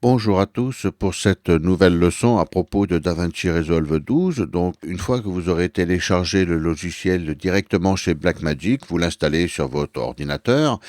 Bonjour à tous pour cette nouvelle leçon à propos de DaVinci Resolve 12. Donc, une fois que vous aurez téléchargé le logiciel directement chez Blackmagic, vous l'installez sur votre ordinateur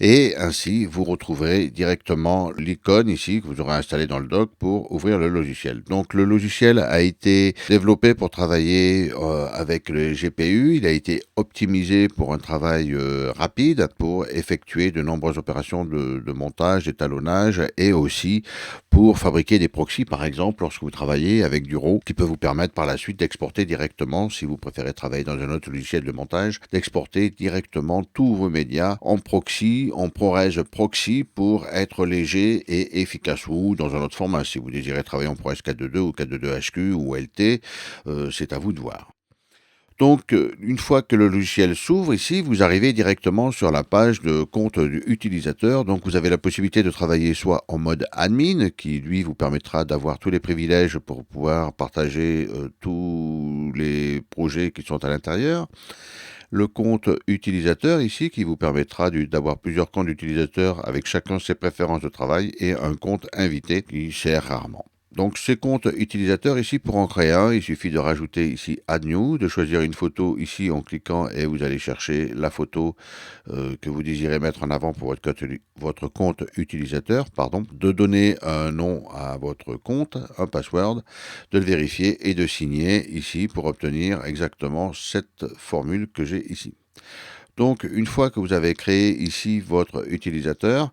et ainsi vous retrouverez directement l'icône ici que vous aurez installé dans le dock pour ouvrir le logiciel. Donc, le logiciel a été développé pour travailler avec le GPU. Il a été optimisé pour un travail rapide pour effectuer de nombreuses opérations de montage, d'étalonnage et aussi pour fabriquer des proxys, par exemple, lorsque vous travaillez avec du RAW, qui peut vous permettre par la suite d'exporter directement, si vous préférez travailler dans un autre logiciel de montage, d'exporter directement tous vos médias en proxy, en ProRes proxy, pour être léger et efficace, ou dans un autre format. Si vous désirez travailler en ProRes 4.2.2 ou 4.2.2 HQ ou LT, c'est à vous de voir. Donc, une fois que le logiciel s'ouvre, ici, vous arrivez directement sur la page de compte utilisateur. Donc, vous avez la possibilité de travailler soit en mode admin, qui lui vous permettra d'avoir tous les privilèges pour pouvoir partager tous les projets qui sont à l'intérieur. Le compte utilisateur ici, qui vous permettra d'avoir plusieurs comptes d'utilisateurs avec chacun ses préférences de travail, et un compte invité qui sert rarement. Donc ces comptes utilisateurs ici, pour en créer un, il suffit de rajouter ici Add New, de choisir une photo ici en cliquant et vous allez chercher la photo que vous désirez mettre en avant pour votre compte utilisateur, de donner un nom à votre compte, un password, de le vérifier et de signer ici pour obtenir exactement cette formule que j'ai ici. Donc, une fois que vous avez créé ici votre utilisateur,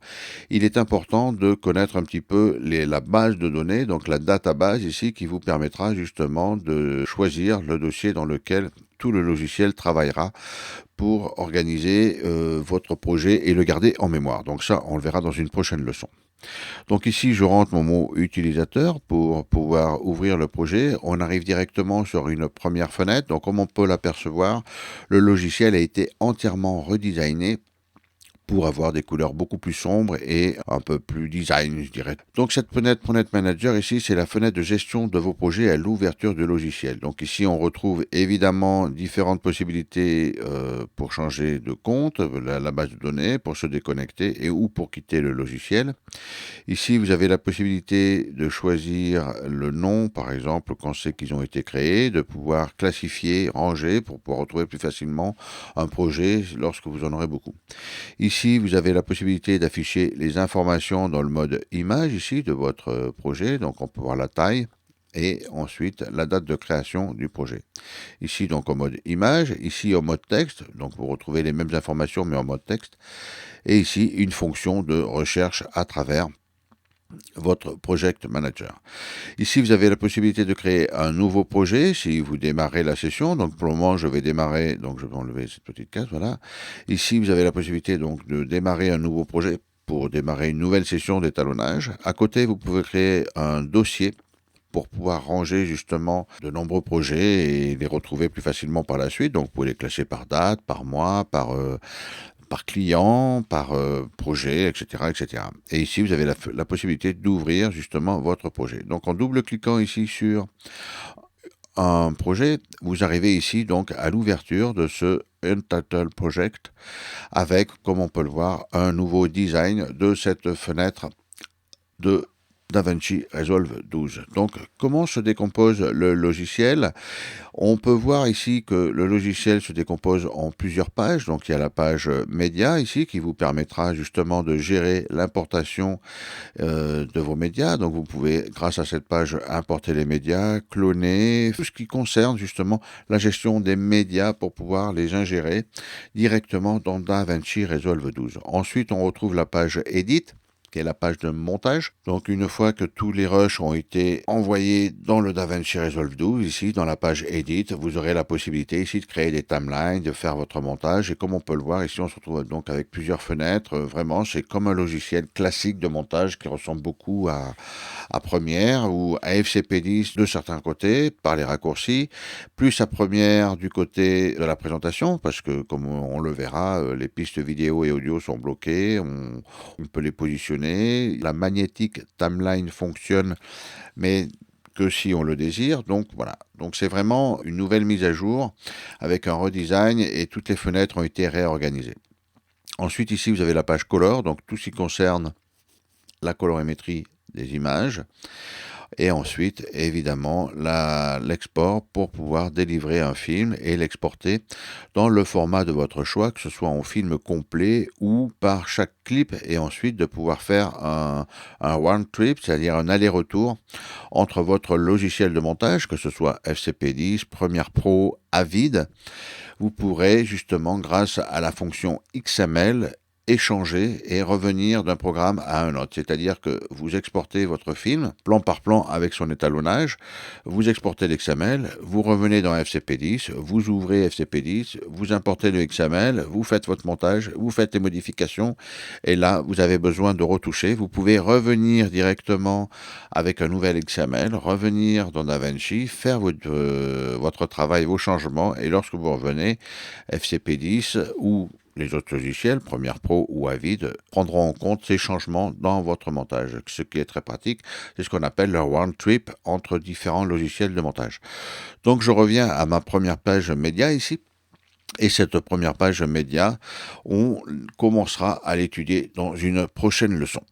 il est important de connaître un petit peu la base de données, donc la database ici, qui vous permettra justement de choisir le dossier dans lequel tout le logiciel travaillera pour organiser votre projet et le garder en mémoire. Donc ça, on le verra dans une prochaine leçon. Donc ici, je rentre mon mot utilisateur pour pouvoir ouvrir le projet. On arrive directement sur une première fenêtre. Donc comme on peut l'apercevoir, le logiciel a été entièrement redesigné pour avoir des couleurs beaucoup plus sombres et un peu plus design, je dirais. Donc cette fenêtre Project Manager ici, c'est la fenêtre de gestion de vos projets à l'ouverture de logiciel. Donc ici, on retrouve évidemment différentes possibilités pour changer de compte, la base de données, pour se déconnecter et ou pour quitter le logiciel. Ici, vous avez la possibilité de choisir le nom, par exemple, quand c'est qu'ils ont été créés, de pouvoir classifier, ranger pour pouvoir retrouver plus facilement un projet lorsque vous en aurez beaucoup. Ici, vous avez la possibilité d'afficher les informations dans le mode image ici de votre projet. Donc, on peut voir la taille et ensuite la date de création du projet. Ici, donc, en mode image. Ici, en mode texte. Donc, vous retrouvez les mêmes informations, mais en mode texte. Et ici, une fonction de recherche à travers votre Project Manager. Ici, vous avez la possibilité de créer un nouveau projet si vous démarrez la session. Donc, pour le moment, je vais démarrer. Donc, je vais enlever cette petite case. Voilà. Ici, vous avez la possibilité donc de démarrer un nouveau projet pour démarrer une nouvelle session d'étalonnage. À côté, vous pouvez créer un dossier pour pouvoir ranger justement de nombreux projets et les retrouver plus facilement par la suite. Donc, vous pouvez les classer par date, par mois, par client, par projet, etc., etc. Et ici, vous avez la possibilité d'ouvrir justement votre projet. Donc, en double-cliquant ici sur un projet, vous arrivez ici donc à l'ouverture de ce Untitled Project avec, comme on peut le voir, un nouveau design de cette fenêtre de DaVinci Resolve 12. Donc, comment se décompose le logiciel ? On peut voir ici que le logiciel se décompose en plusieurs pages. Donc, il y a la page média ici qui vous permettra justement de gérer l'importation de vos médias. Donc, vous pouvez, grâce à cette page, importer les médias, cloner, tout ce qui concerne justement la gestion des médias pour pouvoir les ingérer directement dans DaVinci Resolve 12. Ensuite, on retrouve la page Edit, qui est la page de montage. Donc une fois que tous les rushs ont été envoyés dans le DaVinci Resolve 12, ici dans la page Edit, vous aurez la possibilité ici de créer des timelines, de faire votre montage. Et comme on peut le voir, ici on se retrouve donc avec plusieurs fenêtres. Vraiment, c'est comme un logiciel classique de montage qui ressemble beaucoup à Premiere ou à FCP10 de certains côtés par les raccourcis, plus à Premiere du côté de la présentation, parce que comme on le verra, les pistes vidéo et audio sont bloquées, on peut les positionner. La magnétique timeline fonctionne, mais que si on le désire. Donc voilà. Donc c'est vraiment une nouvelle mise à jour avec un redesign et toutes les fenêtres ont été réorganisées. Ensuite ici vous avez la page color, donc tout ce qui concerne la colorimétrie des images. Et ensuite, évidemment, l'export pour pouvoir délivrer un film et l'exporter dans le format de votre choix, que ce soit en film complet ou par chaque clip, et ensuite de pouvoir faire un one trip, c'est-à-dire un aller-retour entre votre logiciel de montage, que ce soit FCP10, Premiere Pro, Avid. Vous pourrez justement, grâce à la fonction XML, échanger et revenir d'un programme à un autre. C'est-à-dire que vous exportez votre film plan par plan avec son étalonnage, vous exportez l'XML, vous revenez dans FCP10, vous ouvrez FCP10, vous importez le XML, vous faites votre montage, vous faites les modifications, et là, vous avez besoin de retoucher. Vous pouvez revenir directement avec un nouvel XML, revenir dans DaVinci, faire votre travail, vos changements, et lorsque vous revenez, FCP10 ou les autres logiciels, Premiere Pro ou Avid, prendront en compte ces changements dans votre montage. Ce qui est très pratique, c'est ce qu'on appelle le one trip entre différents logiciels de montage. Donc je reviens à ma première page média ici. Et cette première page média, on commencera à l'étudier dans une prochaine leçon.